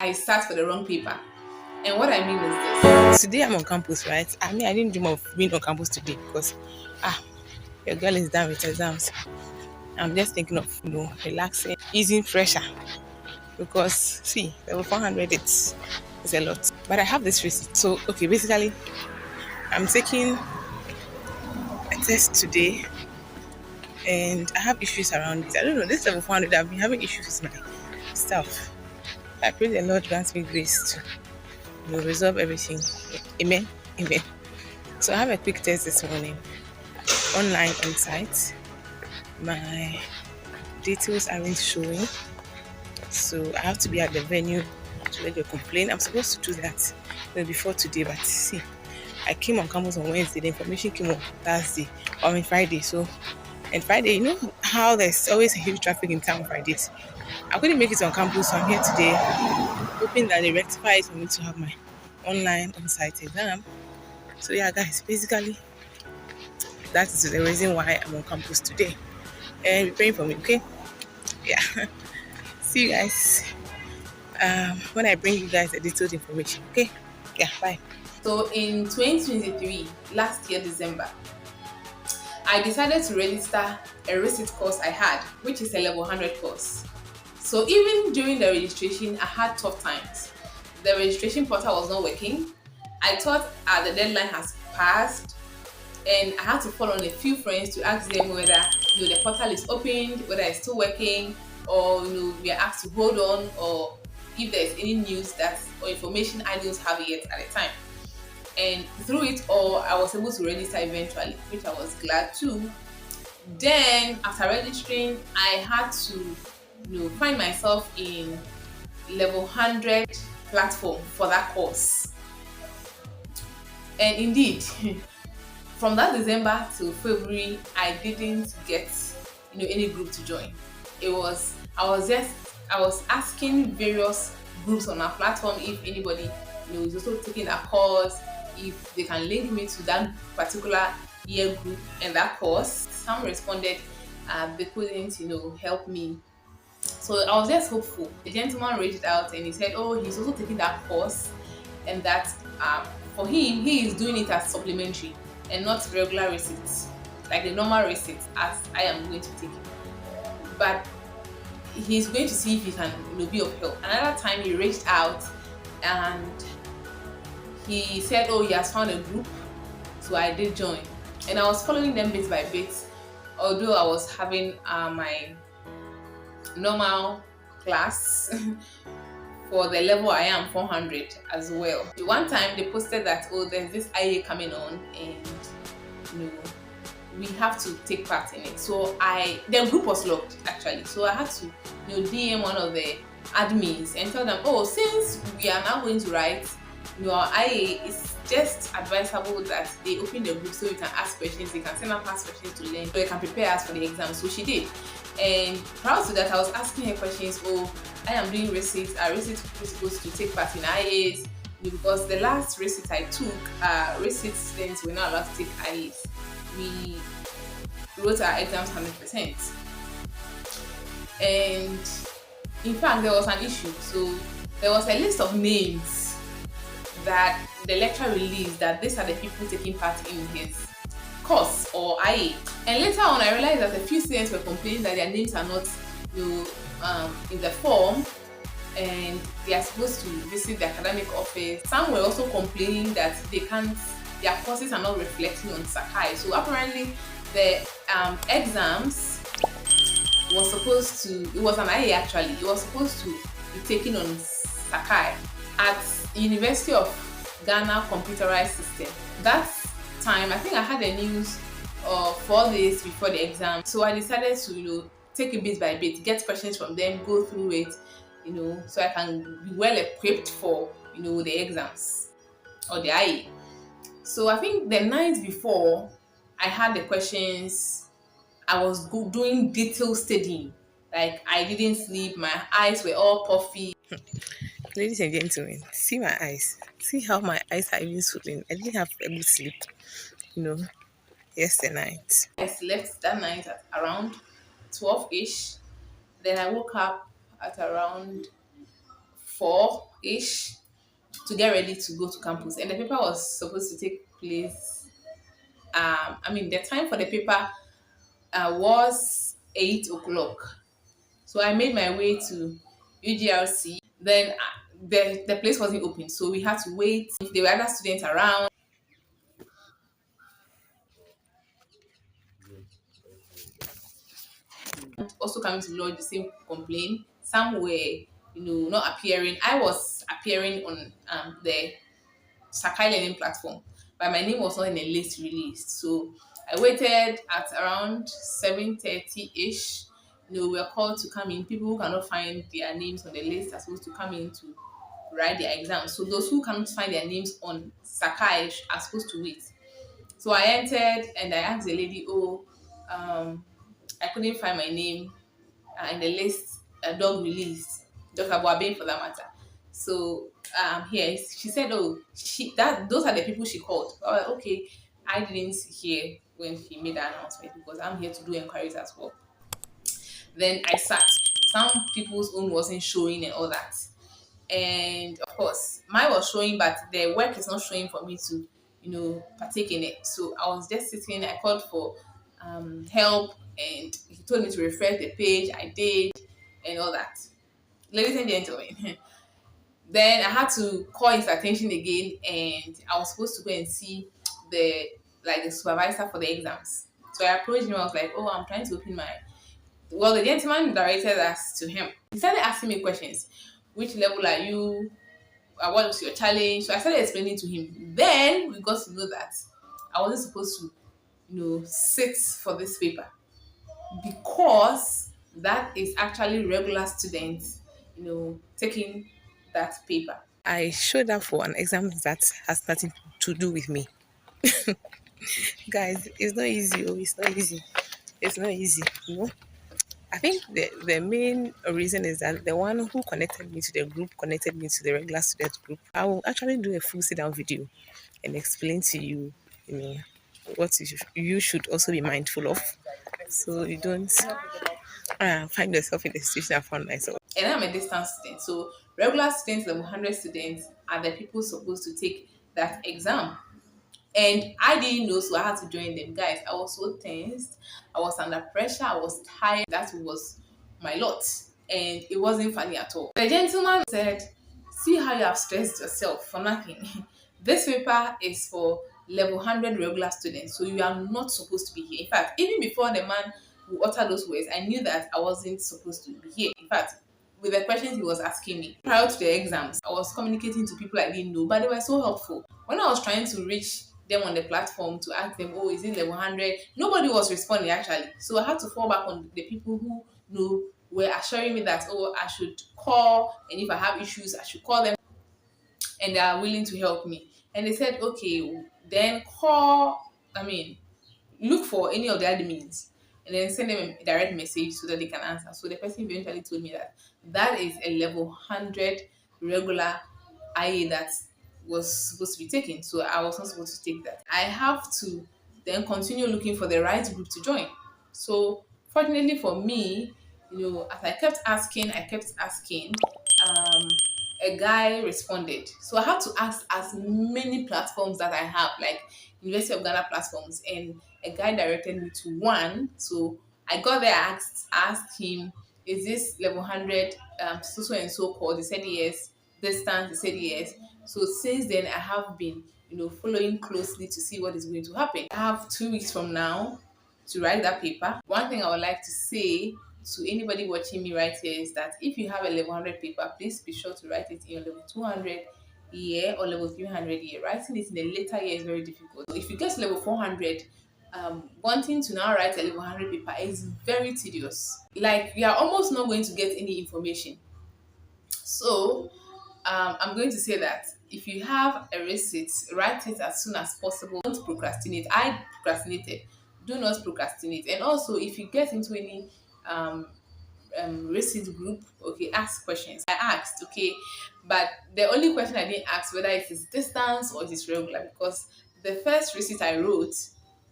I sat for the wrong paper. And what I mean is this. Today I'm on campus, right? I mean, I didn't dream of being on campus today because, ah, your girl is done with exams. I'm just thinking of, relaxing, easing pressure because, see, level 400, it's a lot. But I have this receipt. So, okay, basically, I'm taking a test today and I have issues around it. I don't know, this level 400, I've been having issues with my stuff. I pray the Lord grants me grace to, resolve everything. Amen. Amen. So I have a quick test this morning, online on site. My details aren't showing, so I have to be at the venue to let the complaint. I'm supposed to do that before today, but see, I came on campus on Wednesday. The information came on Thursday, or on Friday. So, and Friday, you know how there's always a huge traffic in town Fridays. I couldn't make it on campus, so I'm here today, hoping that they rectify it for me to have my online on-site exam. So yeah, guys, basically that is the reason why I'm on campus today. And be praying for me, okay? Yeah. See you guys when I bring you guys the detailed information, okay? Yeah, bye. So in 2023, last year December, I decided to register a receipt course I had, which is a level 100 course. So even during the registration, I had tough times. The registration portal was not working. I thought the deadline has passed, and I had to call on a few friends to ask them whether the portal is opened, whether it's still working, or we are asked to hold on, or if there's any news that or information I don't have yet at the time. And through it all, I was able to register eventually, which I was glad too. Then after registering, I had to find myself in level 100 platform for that course. And indeed, from that December to February, I didn't get any group to join. I was asking various groups on our platform if anybody is also taking a course, if they can link me to that particular year group and that course. Some responded, they couldn't help me. So I was just hopeful. The gentleman reached out and he said, oh, he's also taking that course, and that for him, he is doing it as supplementary and not regular receipts, like the normal receipts as I am going to take it. But he's going to see if he can be of help. Another time he reached out and he said, oh, he has found a group. So I did join, and I was following them bit by bit, although I was having my normal class for the level I am 400 as well. One time they posted that, oh, there's this IA coming on, and we have to take part in it. So the group was locked actually, so I had to DM one of the admins and tell them, oh, since we are now going to write our IA, it's just advisable that they open the group so we can ask questions. They can send us past questions to learn, so they can prepare us for the exam. So she did, and prior to that, I was asking her questions. Oh, I am doing receipts. Are receipts supposed to take part in IAs? Because the last receipt I took, receipt students were not allowed to take IAs. We wrote our exams 100%, and in fact, there was an issue. So there was a list of names that the lecturer released, that these are the people taking part in his course or IA. And later on, I realized that a few students were complaining that their names are not in the form, and they are supposed to visit the academic office. Some were also complaining that their courses are not reflecting on Sakai. So apparently, the exams was supposed to, it was an IA actually, it was supposed to be taken on Sakai at University of Ghana computerized system. That time, I think I had the news 4 days before the exam, so I decided to take it bit by bit, get questions from them, go through it, so I can be well equipped for the exams or the IA. So I think the night before I had the questions, I was doing detailed studying. Like, I didn't sleep, my eyes were all puffy. Ladies and gentlemen, see my eyes. See how my eyes are even swollen. I didn't have a good sleep, you know, yesterday night. I slept that night at around 12-ish. Then I woke up at around 4 ish to get ready to go to campus. And the paper was supposed to take place. The time for the paper was 8 o'clock. So I made my way to UGLC. Then the place wasn't open, so we had to wait. If there were other students around, also coming to lodge the same complaint. Some were, not appearing. I was appearing on the Sakai Learning platform, but my name was not in a list released. So I waited at around 7:30 ish. We were called to come in. People who cannot find their names on the list are supposed to come in to write their exams. So those who cannot find their names on Sakai are supposed to wait. So I entered and I asked the lady, "Oh, I couldn't find my name in the list, dog released, Dr. Boabe for that matter." So here she said, "Oh, those are the people she called." Okay, I didn't hear when she made the announcement because I'm here to do inquiries as well. Then I sat. Some people's own wasn't showing and all that. And of course, mine was showing, but the work is not showing for me to, partake in it. So I was just sitting. I called for help, and he told me to refresh the page. I did, and all that. Ladies and gentlemen, then I had to call his attention again, and I was supposed to go and see the supervisor for the exams. So I approached him. I was like, "Oh, I'm trying to open my." Well, the gentleman directed us to him. He started asking me questions. Which level are you? What was your challenge? So I started explaining to him. Then we got to know that I wasn't supposed to, sit for this paper because that is actually regular students, taking that paper. I showed up for an exam that has nothing to do with me. Guys, it's not easy. Oh, it's not easy. It's not easy. I think the main reason is that the one who connected me to the group connected me to the regular student group. I will actually do a full sit down video and explain to you, you know, what you should also be mindful of, so you don't find yourself in the situation I found myself. And I'm a distance student. So regular students, level 100 students, are the people supposed to take that exam. And I didn't know, so I had to join them. Guys, I was so tensed. I was under pressure. I was tired. That was my lot. And it wasn't funny at all. The gentleman said, "See how you have stressed yourself for nothing. This paper is for level 100 regular students, so you are not supposed to be here." In fact, even before the man who uttered those words, I knew that I wasn't supposed to be here. In fact, with the questions he was asking me prior to the exams, I was communicating to people I didn't know, but they were so helpful. When I was trying to reach them on the platform to ask them, "Oh, is it level 100?" Nobody was responding actually. So I had to fall back on the people who were assuring me that, "Oh, I should call, and if I have issues, I should call them, and they are willing to help me." And they said, "Okay, then call, look for any of the admins and then send them a direct message so that they can answer." So the person eventually told me that that is a level 100 regular IA that was supposed to be taken. So I was not supposed to take that. I have to then continue looking for the right group to join. So fortunately for me, as I kept asking, a guy responded. So I had to ask as many platforms that I have, like University of Ghana platforms, and a guy directed me to one. So I got there, asked him, "Is this level 100 so and so called?" He said yes. Distance, he said yes. So since then, I have been, following closely to see what is going to happen. I have 2 weeks from now to write that paper. One thing I would like to say to anybody watching me right here is that if you have a level 100 paper, please be sure to write it in your level 200 year or level 300 year. Writing it in a later year is very difficult. If you get to level 400, wanting to now write a level 100 paper is very tedious. Like, you are almost not going to get any information. So I'm going to say that if you have a receipt, write it as soon as possible. Don't procrastinate. I procrastinated. Do not procrastinate. And also, if you get into any receipt group, okay, ask questions. I asked, okay, but the only question I didn't ask whether it is distance or it is regular, because the first receipt I wrote,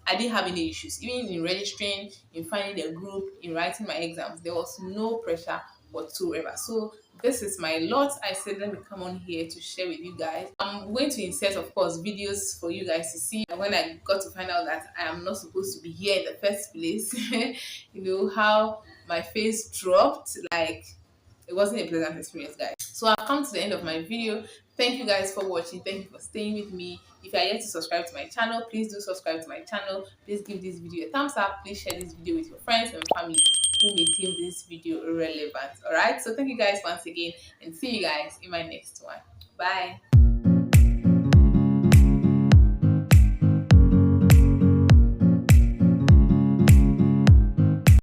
I didn't have any issues. Even in registering, in finding a group, in writing my exams, there was no pressure whatsoever. So this is my lot. I said, let me come on here to share with you guys. I'm going to insert, of course, videos for you guys to see. And when I got to find out that I am not supposed to be here in the first place, you know, how my face dropped, like, it wasn't a pleasant experience, guys. So I've come to the end of my video. Thank you guys for watching. Thank you for staying with me. If you are yet to subscribe to my channel, please do subscribe to my channel. Please give this video a thumbs up. Please share this video with your friends and families who may deem this video relevant. All right, so thank you guys once again, and see you guys in my next one. Bye.